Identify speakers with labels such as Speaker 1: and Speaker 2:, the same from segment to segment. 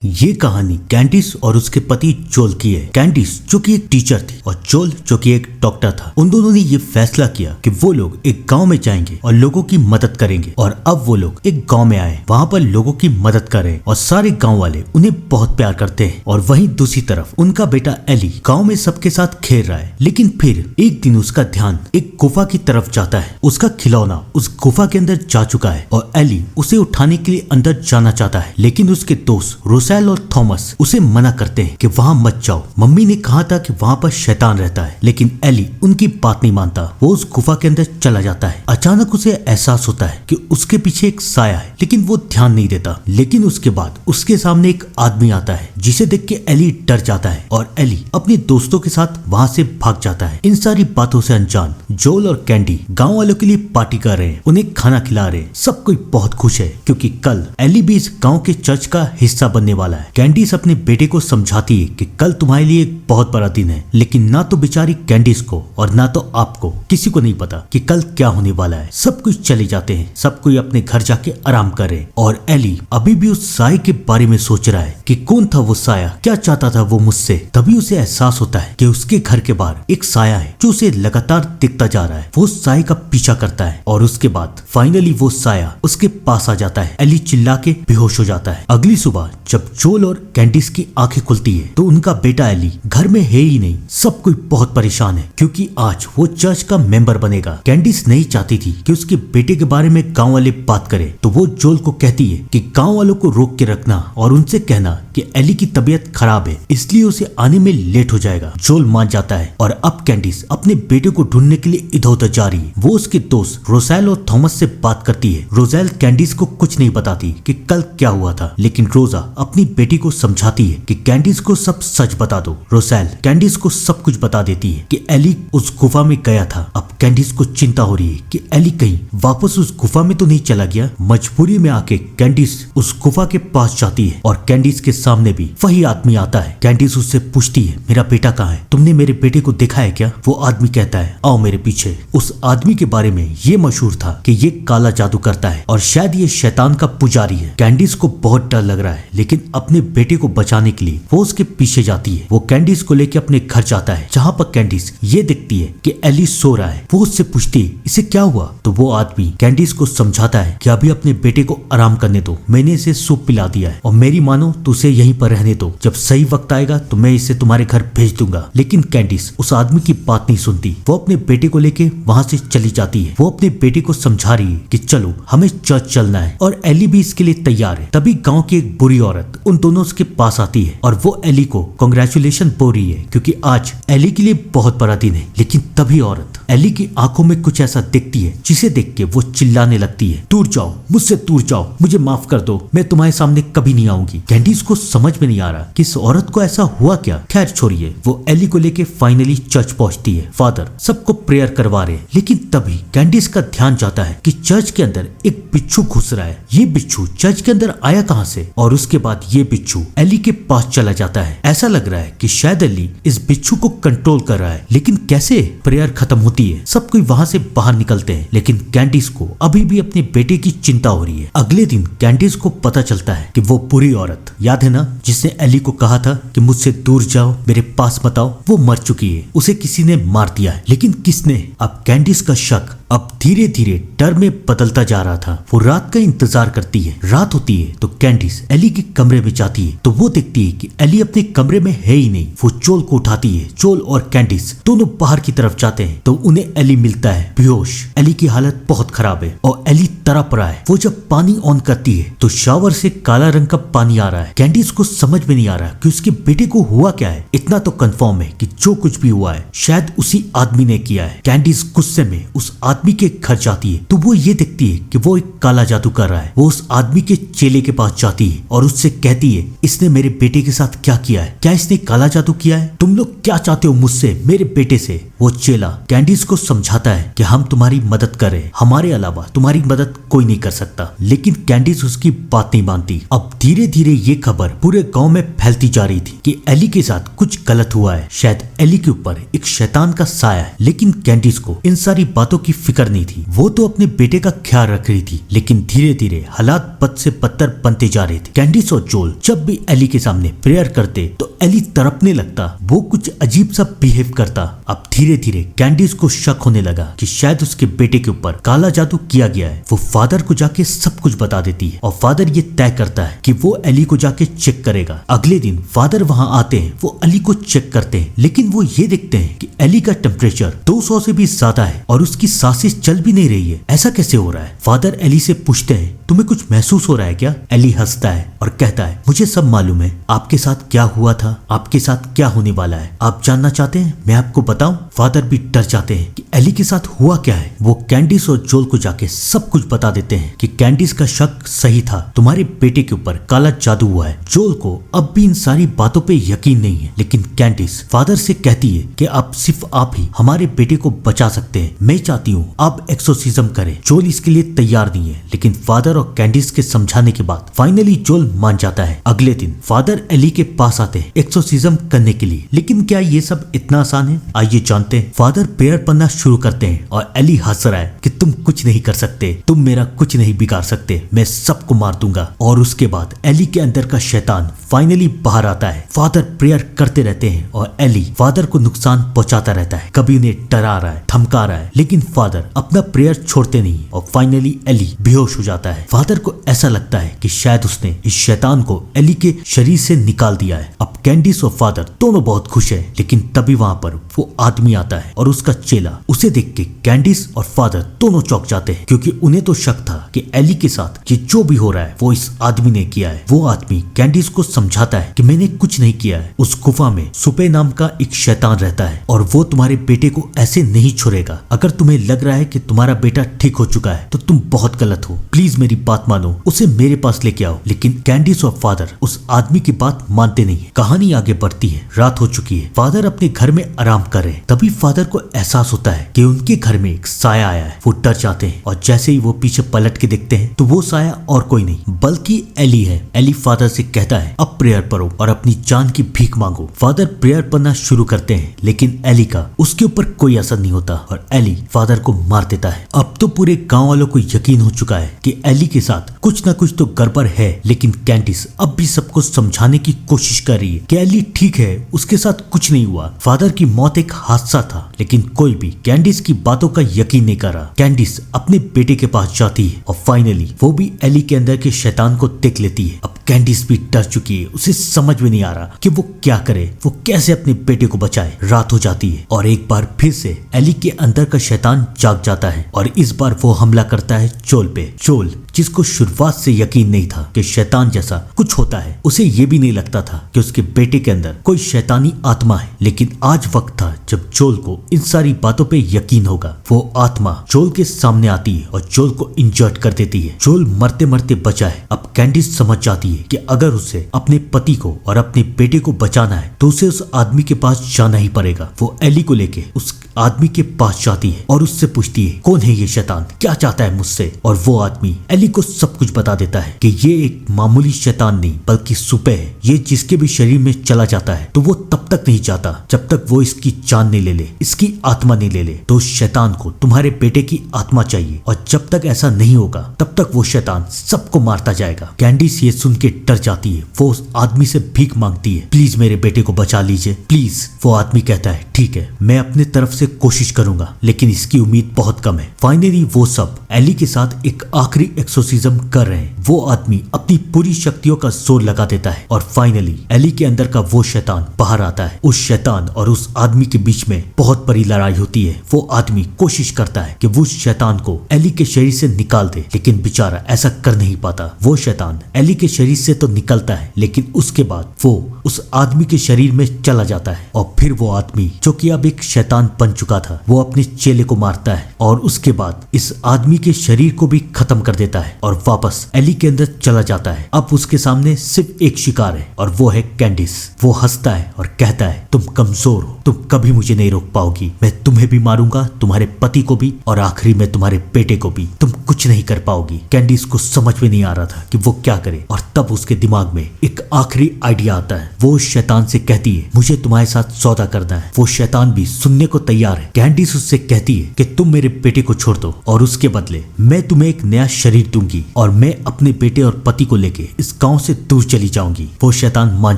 Speaker 1: ये कहानी कैंडिस और उसके पति जोल की है। कैंडिस जो कि एक टीचर थी और जोल जो कि एक डॉक्टर था। उन दोनों ने ये फैसला किया कि वो लोग एक गांव में जाएंगे और लोगों की मदद करेंगे। और अब वो लोग एक गांव में आए, वहाँ पर लोगों की मदद कर रहे हैं और सारे गांव वाले उन्हें बहुत प्यार करते हैं। और वहीं दूसरी तरफ उनका बेटा एली गाँव में सबके साथ खेल रहा है। लेकिन फिर एक दिन उसका ध्यान एक गुफा की तरफ जाता है। उसका खिलौना उस गुफा के अंदर जा चुका है और एली उसे उठाने के लिए अंदर जाना चाहता है। लेकिन उसके दोस्त रोसेल और थॉमस उसे मना करते हैं कि वहाँ मत जाओ। मम्मी ने कहा था कि वहाँ पर शैतान रहता है। लेकिन एली उनकी बात नहीं मानता। वो उस गुफा के अंदर चला जाता है। अचानक उसे एहसास होता है कि उसके पीछे एक साया है, लेकिन वो ध्यान नहीं देता। लेकिन उसके बाद उसके सामने एक आदमी आता है जिसे देख के एली डर जाता है और एली अपने दोस्तों के साथ वहाँ से भाग जाता है। इन सारी बातों से अनजान जोल और कैंडी गाँव वालों के लिए पार्टी कर रहे हैं, उन्हें खाना खिला रहे हैं। सब कोई बहुत खुश है क्योंकि कल एली भी इस गाँव के चर्च का हिस्सा बनने वाला है। कैंडिस अपने बेटे को समझाती है कि कल तुम्हारे लिए एक बहुत बड़ा दिन है। लेकिन ना तो बेचारी कैंडिस को और ना तो आपको किसी को नहीं पता कि कल क्या होने वाला है। सब कुछ चले जाते हैं, सब कोई अपने घर जाके आराम करे और एली अभी भी उस साय के बारे में सोच रहा है कि कौन था वो साया, क्या चाहता था वो मुझसे। तभी उसे एहसास होता है कि उसके घर के बाहर एक साया है जो उसे लगातार दिखता जा रहा है। वो साय का पीछा करता है और उसके बाद फाइनली वो साया उसके पास आ जाता है। एली चिल्ला के बेहोश हो जाता है। अगली सुबह जब जोल और कैंडिस की आंखें खुलती है तो उनका बेटा एली घर में है ही नहीं। सब कोई बहुत परेशान है क्योंकि आज वो चर्च का मेंबर बनेगा। कैंडिस नहीं चाहती थी कि उसके बेटे के बारे में गांव वाले बात करें, तो वो जोल को कहती है कि गांव वालों को रोक के रखना और उनसे कहना कि एली की तबीयत खराब है, इसलिए उसे आने में लेट हो जाएगा। जोल मान जाता है और अब कैंडिस अपने बेटे को ढूंढने के लिए इधर उधर जा रही है। वो उसके दोस्त रोसेल और थॉमस से बात करती है। रोसेल कैंडिस को कुछ नहीं बताती कि कल क्या हुआ था, लेकिन रोजा अपनी बेटी को समझाती है कि कैंडिस को सब सच बता दो। रोसेल कैंडिस को सब कुछ बता देती है कि एली उस गुफा में गया था। अब कैंडिस को चिंता हो रही है कि एली कहीं वापस उस गुफा में तो नहीं चला गया। मजबूरी में आके कैंडिस उस गुफा के पास जाती है और कैंडिस के सामने भी वही आदमी आता है। कैंडिस उससे पूछती है, मेरा बेटा कहाँ है? तुमने मेरे बेटे को देखा है क्या? वो आदमी कहता है, आओ मेरे पीछे। उस आदमी के बारे में ये मशहूर था कि ये काला जादू करता है और शायद ये शैतान का पुजारी है। कैंडिस को बहुत डर लग रहा है, लेकिन अपने बेटे को बचाने के लिए वो उसके पीछे जाती है। वो कैंडिस को लेकर अपने घर जाता है, जहाँ पर कैंडिस ये देखती है कि एली सो रहा है। वो उससे पूछती है, इसे क्या हुआ? तो वो आदमी कैंडिस को समझाता है कि अभी अपने बेटे को आराम करने दो, मैंने इसे सूप पिला दिया है और मेरी मानो तो उसे यहीं पर रहने दो, जब सही वक्त आएगा तो मैं इसे तुम्हारे घर भेज दूंगा। लेकिन कैंडिस उस आदमी की बात नहीं सुनती। वो अपने बेटे को लेके वहाँ से चली जाती है। वो अपने बेटे को समझा रही है कि चलो हमें चर्च चलना है और एली भी इसके लिए तैयार है। तभी गाँव की एक बुरी औरत उन दोनों के पास आती है और वो एली को कांग्रेचुलेशन बोल रही है क्योंकि आज एली के लिए बहुत बड़ा दिन है। लेकिन तभी औरत एली की आंखों में कुछ ऐसा दिखती है जिसे देख के वो चिल्लाने लगती है, दूर जाओ, मुझसे दूर जाओ, मुझे माफ कर दो, मैं तुम्हारे सामने कभी नहीं आऊंगी। कैंडिस को समझ में नहीं आ रहा कि इस औरत को ऐसा हुआ क्या। खैर छोड़िए, वो एली को लेके फाइनली चर्च पहुंचती है। फादर सबको प्रेयर करवा रहे, लेकिन तभी कैंडिस का ध्यान जाता है कि चर्च के अंदर एक बिच्छू घुस रहा है। ये बिच्छू चर्च के अंदर आया कहाँ से? और उसके बाद ये बिच्छू एली के पास चला जाता है। ऐसा लग रहा है कि शायद एली इस बिच्छू को कंट्रोल कर रहा है, लेकिन कैसे? प्रेयर खत्म होती है, सब कोई वहाँ से बाहर निकलते हैं, लेकिन कैंडिस को अभी भी अपने बेटे की चिंता हो रही है। अगले दिन कैंडिस को पता चलता है कि वो बुरी औरत, याद है ना, जिसने एली को कहा था कि मुझसे दूर जाओ, मेरे पास मत आओ, वो मर चुकी है। उसे किसी ने मार दिया है, लेकिन किसने? अब कैंडिस का शक अब धीरे धीरे डर में बदलता जा रहा था। वो रात का इंतजार करती है। रात होती है तो कैंडिस एली के कमरे में जाती है तो वो देखती है कि एली अपने कमरे में है ही नहीं। वो जोल को उठाती है। जोल और कैंडिस दोनों बाहर की तरफ जाते हैं तो उन्हें एली मिलता है बेहोश। एली की हालत बहुत खराब है और एली तड़प रहा है। वो जब पानी ऑन करती है तो शावर से काला रंग का पानी आ रहा है। कैंडिस को समझ में नहीं आ रहा कि उसके बेटे को हुआ क्या है। इतना तो कंफर्म है कि जो कुछ भी हुआ है शायद उसी आदमी ने किया है। कैंडिस गुस्से में उस आदमी के घर जाती है तो वो ये देखती है कि वो एक काला जादू कर रहा है। वो उस आदमी के चेले के पास जाती है और उससे कहती है, इसने मेरे बेटे के साथ क्या किया है? क्या इसने काला जादू किया है? तुम लोग क्या चाहते हो मुझसे, मेरे बेटे से? वो चेला कैंडिस को समझाता है कि हम तुम्हारी मदद करें, हमारे अलावा तुम्हारी मदद कोई नहीं कर सकता। लेकिन कैंडिस उसकी बात नहीं मानती। अब धीरे धीरे ये खबर पूरे गांव में फैलती जा रही थी कि एली के साथ कुछ गलत हुआ है। शायद एली के ऊपर एक शैतान का साया है। लेकिन कैंडिस को इन सारी बातों की फिक्र नहीं थी। वो तो अपने बेटे का ख्याल रख रही थी, लेकिन धीरे धीरे हालात बद से बदतर बनते जा रहे थे। कैंडिस और जोल जब भी एली के सामने प्रेयर करते तो एली तड़पने लगता, वो कुछ अजीब सा बिहेव करता। अब धीरे धीरे कैंडिस को शक होने लगा कि शायद उसके बेटे के ऊपर काला जादू किया गया है। वो फादर को जाके सब कुछ बता देती है और फादर ये तय करता है कि वो एली को जाके चेक करेगा। अगले दिन फादर वहां आते हैं, वो एली को चेक करते हैं, लेकिन वो ये देखते हैं कि एली का टेम्परेचर 200 से भी ज्यादा है और उसकी सांसें चल भी नहीं रही है। ऐसा कैसे हो रहा है? फादर एली से पूछते हैं, तुम्हें कुछ महसूस हो रहा है क्या? एली हंसता है और कहता है, मुझे सब मालूम है। आपके साथ क्या हुआ था, आपके साथ क्या होने वाला है, आप जानना चाहते हैं? मैं आपको बताऊं? फादर भी डर जाते हैं कि एली के साथ हुआ क्या है। वो कैंडिस और जोल को जाके सब कुछ बता देते हैं कि कैंडिस का शक सही था, तुम्हारे बेटे के ऊपर काला जादू हुआ है। जोल को अब भी इन सारी बातों पे यकीन नहीं है, लेकिन कैंडिस फादर से कहती है कि आप सिर्फ आप ही हमारे बेटे को बचा सकते हैं। मैं चाहती हूँ आप एक्सोर्सिज्म करें। जोल इसके लिए तैयार नहीं है, लेकिन फादर और कैंडिस के समझाने के बाद फाइनली जोल मान जाता है। अगले दिन फादर एली के पास आते हैं एक्सोर्सिज्म करने के लिए, लेकिन क्या ये सब इतना आसान है? आइए जानते हैं। फादर प्रेयर पढ़ना शुरू करते हैं और एली हंस रहा है कि तुम कुछ नहीं कर सकते, तुम मेरा कुछ नहीं बिगाड़ सकते, मैं सबको मार दूंगा। और उसके बाद एली के अंदर का शैतान फाइनली बाहर आता है। फादर प्रेयर करते रहते हैं और एली फादर को नुकसान पहुंचाता रहता है, कभी उन्हें डरा रहा है, धमका रहा है, लेकिन फादर अपना प्रेयर छोड़ते नहीं और फाइनली एली बेहोश हो जाता है। फादर को ऐसा लगता है कि शायद उसने इस शैतान को एली के शरीर से निकाल दिया है। अब कैंडिस और फादर दोनों बहुत खुश है, लेकिन तभी वहां पर वो आदमी आता है और उसका चेला। उसे देख के कैंडिस और फादर दोनों चौंक जाते हैं, क्योंकि उन्हें तो शक था कि एली के साथ ये जो भी हो रहा है वो इस आदमी ने किया है। वो आदमी कैंडिस को समझाता है कि मैंने कुछ नहीं किया है। उस गुफा में सुपे नाम का एक शैतान रहता है और वो तुम्हारे बेटे को ऐसे नहीं छोड़ेगा। अगर तुम्हें लग रहा है कि तुम्हारा बेटा ठीक हो चुका है तो तुम बहुत गलत हो। प्लीज मेरी बात मानो, उसे मेरे पास लेके आओ। लेकिन कैंडिस और फादर उस आदमी की बात मानते नहीं है। कहानी आगे बढ़ती है। रात हो चुकी है, फादर अपने घर में आराम कर रहे हैं। तभी फादर को एहसास होता है कि उनके घर में एक साया आया है। वो डर जाते हैं और जैसे ही वो पीछे पलट के देखते हैं तो वो साया और कोई नहीं बल्कि एली है। एली फादर से कहता है, अब प्रेयर पढ़ो और अपनी जान की भीख मांगो। फादर प्रेयर पढ़ना शुरू करते हैं, लेकिन एली का उसके ऊपर कोई असर नहीं होता और एली फादर को मार देता है। अब तो पूरे गांव वालों को यकीन हो चुका है कि एली के साथ कुछ न कुछ तो गड़बड़ है, लेकिन कैंडिस अब भी सबको समझाने की कोशिश कर रही है कि एली ठीक है, उसके साथ कुछ नहीं हुआ, फादर की मौत एक हादसा था। लेकिन कोई भी कैंडिस की बातों का यकीन नहीं कर रहा। कैंडिस अपने बेटे के पास जाती है और फाइनली वो भी एली के अंदर के शैतान को देख लेती है। अब कैंडिस भी डर चुकी है, उसे समझ में नहीं आ रहा कि वो क्या करे, वो कैसे अपने बेटे को बचाए। रात हो जाती है और एक बार फिर से एली के अंदर का शैतान जाग जाता है और इस बार वो हमला करता है जोल पे। जोल जिसको शुरुआत से यकीन नहीं था कि शैतान जैसा कुछ होता है, उसे ये भी नहीं लगता था कि उसके बेटे के अंदर कोई शैतानी आत्मा है। लेकिन आज वक्त था जब जोल को इन सारी बातों पे यकीन होगा। वो आत्मा जोल के सामने आती है और जोल को इंजर्ड कर देती है। जोल मरते मरते बचा है। अब कैंडिस समझ जाती है कि अगर उसे अपने पति को और अपने बेटे को बचाना है तो उसे उस आदमी के पास जाना ही पड़ेगा। वो एली को लेके उस आदमी के पास जाती है और उससे पूछती है, कौन है ये शैतान, क्या चाहता है मुझसे? और वो आदमी एली को सब कुछ बता देता है कि ये एक मामूली शैतान नहीं बल्कि सुपे है। ये जिसके भी शरीर में चला जाता है तो वो तब तक नहीं जाता जब तक वो इसकी जान नहीं ले ले, इसकी आत्मा नहीं ले ले। तो उस शैतान को तुम्हारे बेटे की आत्मा चाहिए और जब तक ऐसा नहीं होगा तब तक वो शैतान सबको मारता जाएगा। कैंडिस ये सुन के डर जाती है। वो उस आदमी से भीख मांगती है, प्लीज मेरे बेटे को बचा लीजिए प्लीज। वो आदमी कहता है, ठीक है, मैं अपने तरफ से कोशिश करूंगा, लेकिन इसकी उम्मीद बहुत कम है। फाइनली वो सब एली के साथ एक आखिरी एक्सोर्सिज्म कर रहे हैं। वो आदमी अपनी पूरी शक्तियों का जोर लगा देता है और फाइनली एली के अंदर का वो शैतान बाहर आता है। उस शैतान और उस आदमी के बीच में बहुत बड़ी लड़ाई होती है। वो आदमी कोशिश करता है कि वो शैतान को एली के शरीर से निकाल दे, लेकिन बेचारा ऐसा कर नहीं पाता। वो शैतान एली के शरीर से तो निकलता है, लेकिन उसके बाद वो उस आदमी के शरीर में चला जाता है और फिर वो आदमी जो कि अब एक शैतान बन चुका था, वो अपने चेले को मारता है और उसके बाद इस आदमी के शरीर को भी खत्म कर देता है और वापस एली के अंदर चला जाता है। अब उसके सामने सिर्फ एक शिकार है और वो है कैंडिस। वो हंसता है और कहता है, तुम कमजोर हो, तुम कभी मुझे नहीं रोक पाओगी। पाओगी। मैं तुम्हें भी मारूंगा, तुम्हारे पति को भी, और आखिरी में तुम्हारे बेटे को भी। तुम कुछ नहीं कर पाओगी। कैंडिस को समझ में नहीं आ रहा था कि वो क्या करे, और तब उसके दिमाग में एक आखिरी आइडिया आता है। वो शैतान से कहती है मुझे तुम्हारे साथ सौदा करना है। वो शैतान भी सुनने को तैयार है। कैंडिस उससे कहती है कि तुम मेरे बेटे को छोड़ दो और उसके बदले मैं तुम्हें एक नया शरीर दूंगी और मैं अपने बेटे और पति को लेके इस गांव से दूर चली जाऊंगी। वो शैतान मान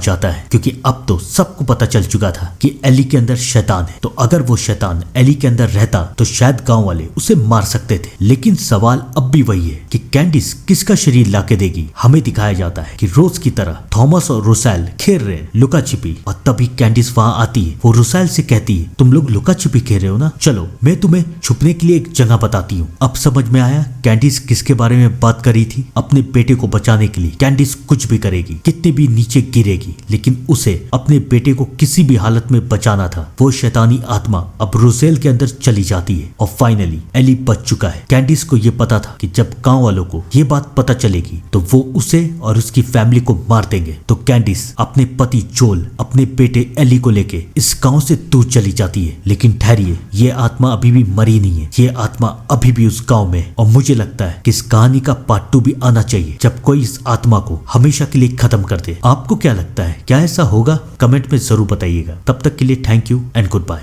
Speaker 1: जाता है क्योंकि अब तो सबको पता चल चुका था कि एली के अंदर शैतान है। तो अगर वो शैतान एली के अंदर रहता तो शायद गांव वाले उसे मार सकते थे। लेकिन सवाल अब भी वही है कि कैंडिस किसका शरीर लाके देगी। हमें दिखाया जाता है कि रोज की तरह थॉमस और रुसैल खेल रहे हैं लुका छिपी, और तभी कैंडिस वहां आती है। वो रुसैल से कहती है तुम लोग लुका छिपी खेल रहे हो ना, चलो मैं तुम्हें छुपने के लिए एक जगह बताती हूँ। अब समझ में आया कैंडिस किसके बारे में बात करी थी। अपने बेटे को बचाने के लिए कैंडिस कुछ भी करेगी, कितने भी नीचे गिरेगी, लेकिन उसे अपने बेटे को किसी भी हालत में बचाना था। वो शैतानी आत्मा अब रुसेल के अंदर चली जाती है और फाइनली एली बच चुका है। कैंडिस को यह पता था कि जब गांव वालों को ये बात पता चलेगी तो वो उसे और उसकी फैमिली को मार देंगे। तो कैंडिस अपने पति जोल, अपने बेटे एली को लेके इस गांव से दूर चली जाती है। लेकिन ठहरिए, ये आत्मा अभी भी मरी नहीं है। ये आत्मा अभी भी उस गांव में, और मुझे लगता है कि इस कहानी का पार्ट 2 भी आना चाहिए जब कोई इस आत्मा को हमेशा के लिए खत्म कर दे। आपको क्या लगता है, क्या ऐसा होगा? कमेंट में जरूर बताइएगा। तब तक के लिए thank you and good bye.